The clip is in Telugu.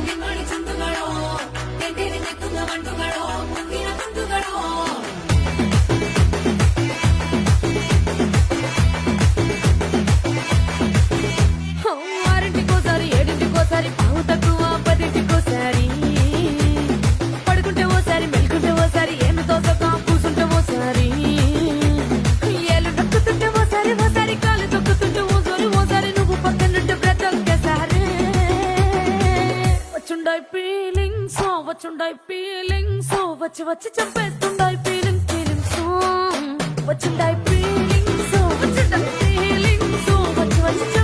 ನಿಮ್ಮಡಿ ಚುಂಟುಗಳು ತೆಂಟೇರಿ ನೆತ್ತುಂಗ ಮಂಟುಗಳು ಮುಂದಿನ ತುಂಟುಗಳು ఆరింటికోసారి ఏడింటికోసారి పావు తక్కువ పదింటికోసారి పడుకుంటే ఓసారి మెలుకుంటే ఓసారి ఏమి తోసక కూసుంటే ఓసారి ఏళ్ళు నొక్కుతుంటే ఓసారి ఓసారి కాలు తొక్కుతుంటే ఓసారి నువ్వు పక్కనుంటే బ్రతొక్కేసారి వచ్చుండాయి ఫీలింగ్స్ వచ్చి వచ్చి చంపేస్తుండాయి ఫీలింగ్స్ వచ్చుండాయి ఫీలింగ్స్ వచ్చి వచ్చి